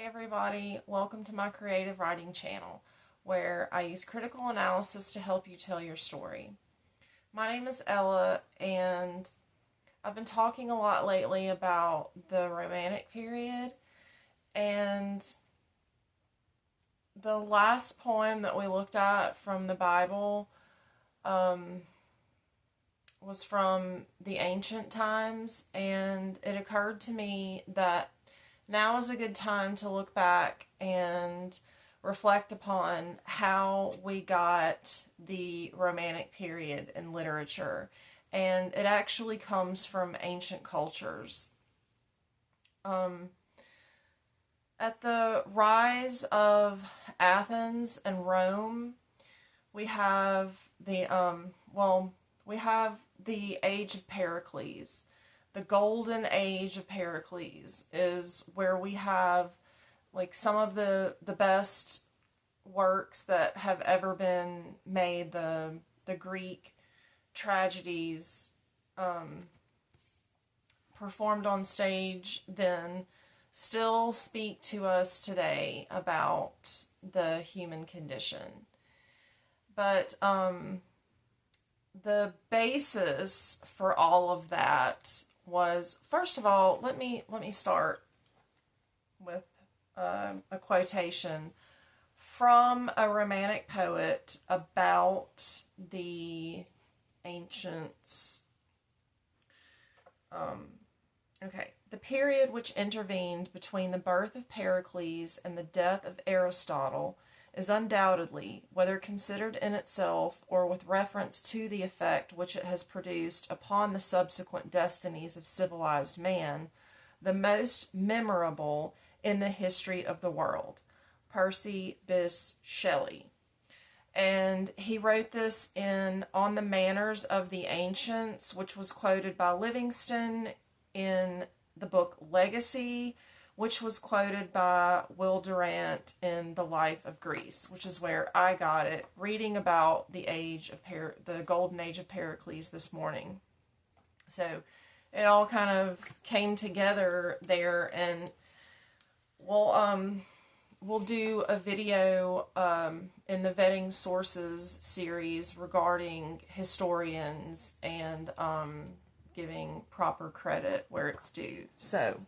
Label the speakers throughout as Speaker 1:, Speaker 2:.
Speaker 1: everybody, welcome to my creative writing channel where I use critical analysis to help you tell your story. My name is Ella and I've been talking a lot lately about the Romantic period, and the last poem that we looked at from the Bible was from the ancient times, and it occurred to me that now is a good time to look back and reflect upon how we got the Romantic period in literature. And it actually comes from ancient cultures. At the rise of Athens and Rome, we have the age of Pericles. The golden age of Pericles is where we have like some of the best works that have ever been made. The Greek tragedies performed on stage then still speak to us today about the human condition. But the basis for all of that was, first of all, let me start with a quotation from a Romantic poet about the ancients. The period which intervened between the birth of Pericles and the death of Aristotle is undoubtedly, whether considered in itself or with reference to the effect which it has produced upon the subsequent destinies of civilized man, the most memorable in the history of the world. Percy Bysshe Shelley. And he wrote this in On the Manners of the Ancients, which was quoted by Livingston in the book Legacy, which was quoted by Will Durant in The Life of Greece, which is where I got it, reading about the the golden age of Pericles this morning. So it all kind of came together there, and we'll do a video in the Vetting Sources series regarding historians and giving proper credit where it's due. So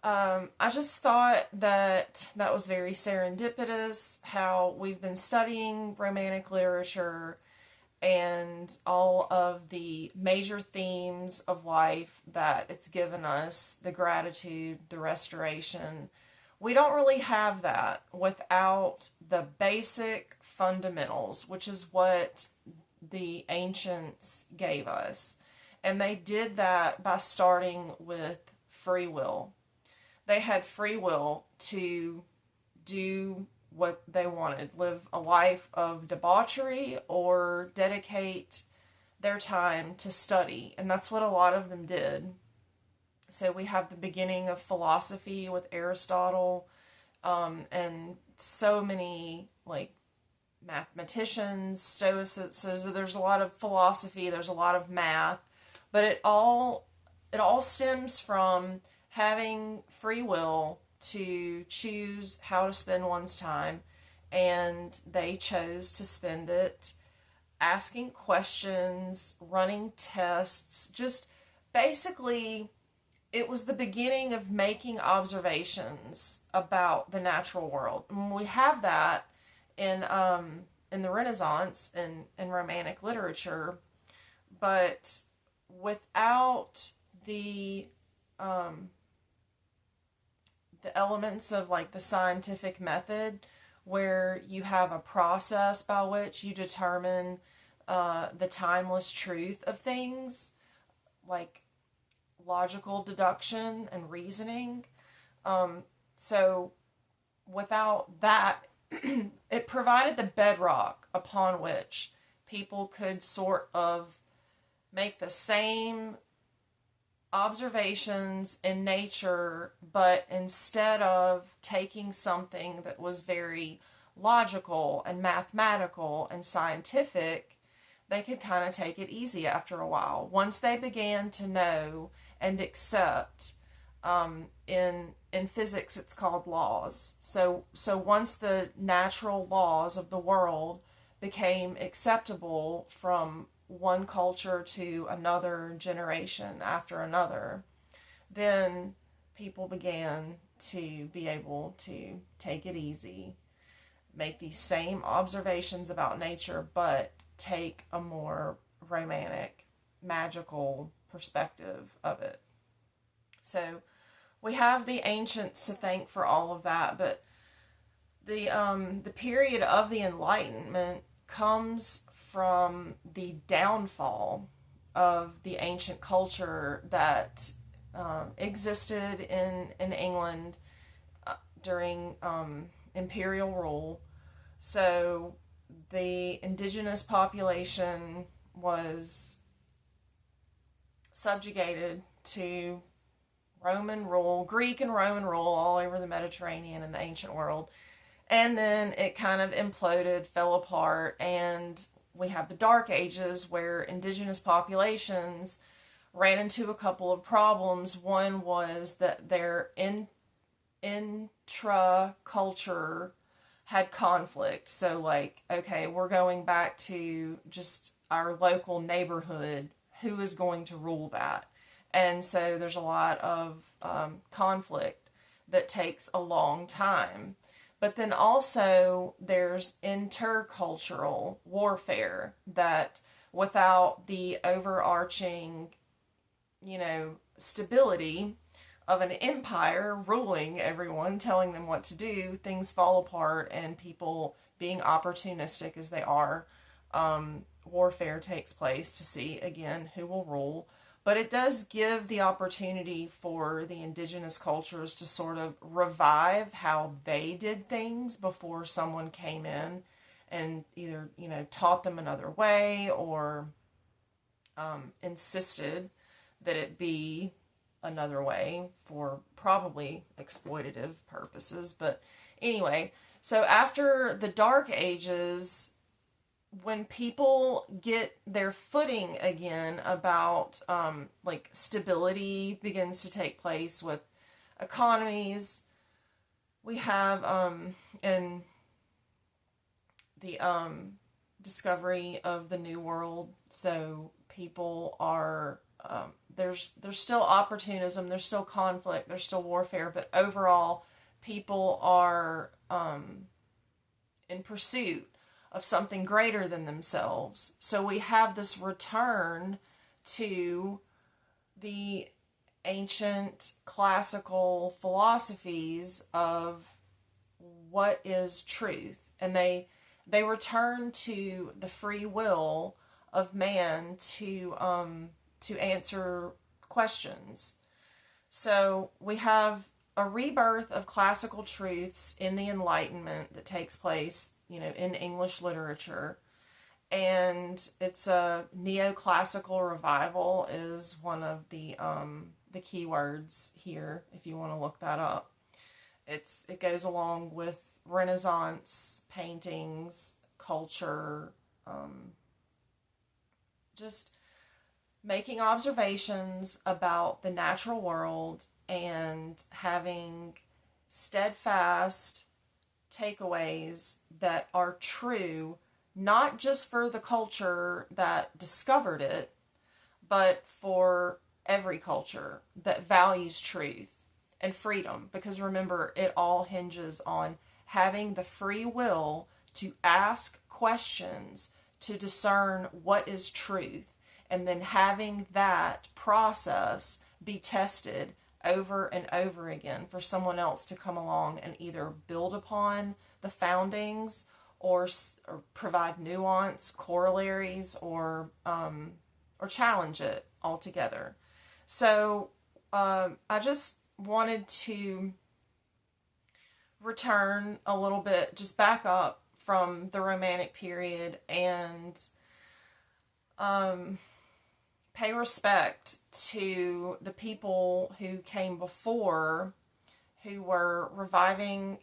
Speaker 1: I just thought that was very serendipitous, how we've been studying Romantic literature and all of the major themes of life that it's given us, the gratitude, the restoration. We don't really have that without the basic fundamentals, which is what the ancients gave us. And they did that by starting with free will. They had free will to do what they wanted, live a life of debauchery or dedicate their time to study. And that's what a lot of them did. So we have the beginning of philosophy with Aristotle, and so many like mathematicians, stoicists. So there's a lot of philosophy, there's a lot of math, but it all stems from having free will to choose how to spend one's time, and they chose to spend it asking questions, running tests, just basically it was the beginning of making observations about the natural world. And we have that in the Renaissance and in Romantic literature, but without the elements of like the scientific method, where you have a process by which you determine the timeless truth of things, like logical deduction and reasoning. So without that, it provided the bedrock upon which people could sort of make the same observations in nature, but instead of taking something that was very logical and mathematical and scientific, they could kind of take it easy after a while. Once they began to know and accept In physics, it's called laws. So once the natural laws of the world became acceptable from one culture to another generation after another, then people began to be able to take it easy, make these same observations about nature, but take a more romantic, magical perspective of it. So we have the ancients to thank for all of that, but the period of the Enlightenment comes from the downfall of the ancient culture that existed in England during imperial rule. So the indigenous population was subjugated to Roman rule, Greek and Roman rule all over the Mediterranean and the ancient world. And then it kind of imploded, fell apart, and we have the Dark Ages where indigenous populations ran into a couple of problems. One was that their intra-culture had conflict. So, like, okay, we're going back to just our local neighborhood. Who is going to rule that? And so there's a lot of conflict that takes a long time. But then also there's intercultural warfare that without the overarching, stability of an empire ruling everyone, telling them what to do, things fall apart, and people being opportunistic as they are, warfare takes place to see, again, who will rule. But it does give the opportunity for the indigenous cultures to sort of revive how they did things before someone came in and either, taught them another way or insisted that it be another way for probably exploitative purposes. But anyway, so after the Dark Ages, when people get their footing again about stability begins to take place with economies, we have in the discovery of the New World. So people are there's still opportunism, there's still conflict, there's still warfare, but overall people are in pursuit of something greater than themselves. So we have this return to the ancient classical philosophies of what is truth. And they return to the free will of man to answer questions. So we have a rebirth of classical truths in the Enlightenment that takes place, in English literature. And it's a neoclassical revival is one of the keywords here, if you want to look that up. It goes along with Renaissance paintings, culture, just making observations about the natural world and having steadfast takeaways that are true, not just for the culture that discovered it, but for every culture that values truth and freedom. Because remember, it all hinges on having the free will to ask questions to discern what is truth, and then having that process be tested over and over again for someone else to come along and either build upon the foundings or provide nuance, corollaries, or challenge it altogether. So I just wanted to return a little bit, just back up from the Romantic period and pay respect to the people who came before, who were reviving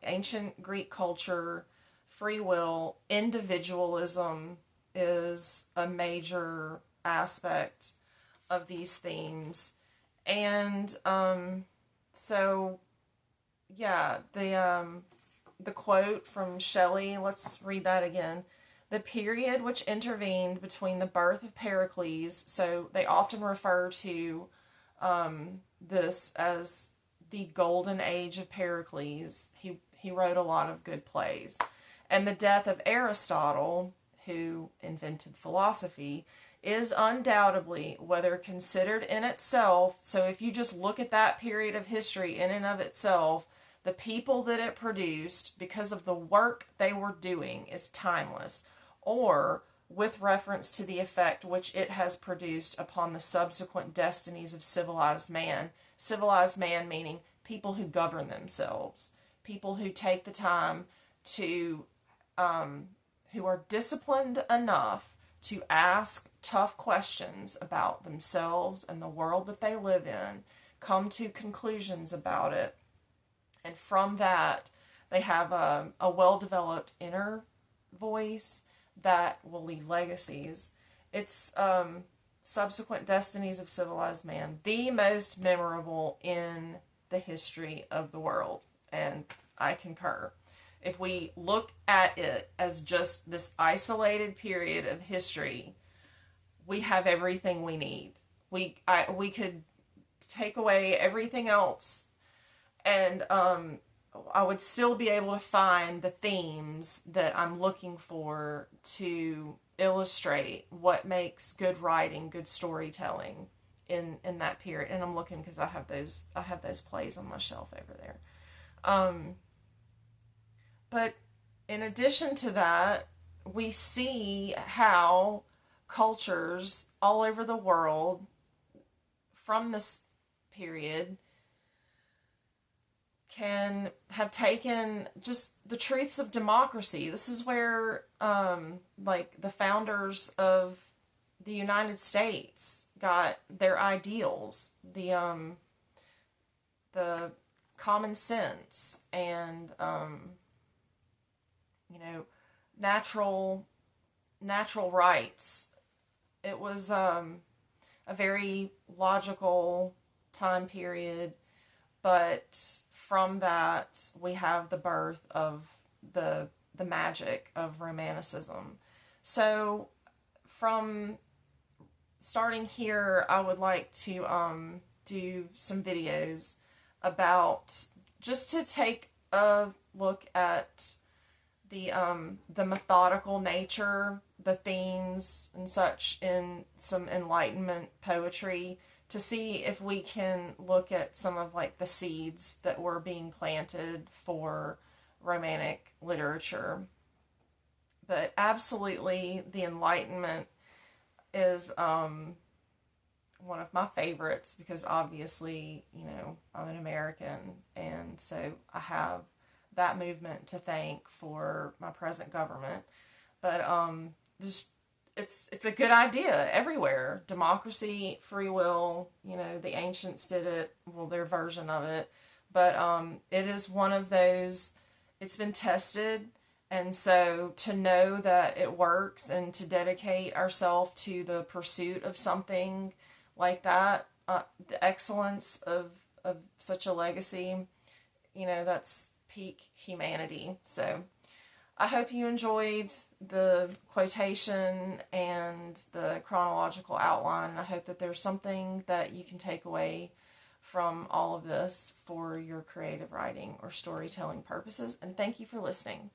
Speaker 1: ancient Greek culture, free will. Individualism is a major aspect of these themes, And so yeah, the quote from Shelley, let's read that again. The period which intervened between the birth of Pericles, so they often refer to this as the golden age of Pericles. He wrote a lot of good plays. And the death of Aristotle, who invented philosophy, is undoubtedly, whether considered in itself, so if you just look at that period of history in and of itself, the people that it produced, because of the work they were doing, is timeless, or with reference to the effect which it has produced upon the subsequent destinies of civilized man. Civilized man meaning people who govern themselves, people who take the time to, who are disciplined enough to ask tough questions about themselves and the world that they live in, come to conclusions about it, and from that they have a well-developed inner voice that will leave legacies. It's Subsequent Destinies of Civilized Man, the most memorable in the history of the world, and I concur. If we look at it as just this isolated period of history, we have everything we need. We could take away everything else, and I would still be able to find the themes that I'm looking for to illustrate what makes good writing, good storytelling in that period. And I'm looking because I have those plays on my shelf over there. But in addition to that, we see how cultures all over the world from this period can have taken just the truths of democracy. This is where, like, the founders of the United States got their ideals, the common sense, and natural rights. It was a very logical time period, but from that we have the birth of the magic of Romanticism. So from starting here, I would like to do some videos about, just to take a look at the methodical nature, the themes and such in some Enlightenment poetry, to see if we can look at some of like the seeds that were being planted for Romantic literature. But absolutely, the Enlightenment is one of my favorites, because obviously, I'm an American, and so I have that movement to thank for my present government. But just it's a good idea everywhere. Democracy, free will, the ancients did it, well, their version of it. But it is one of those, it's been tested, and so to know that it works and to dedicate ourselves to the pursuit of something like that, the excellence of such a legacy, that's peak humanity. So I hope you enjoyed the quotation and the chronological outline. I hope that there's something that you can take away from all of this for your creative writing or storytelling purposes. And thank you for listening.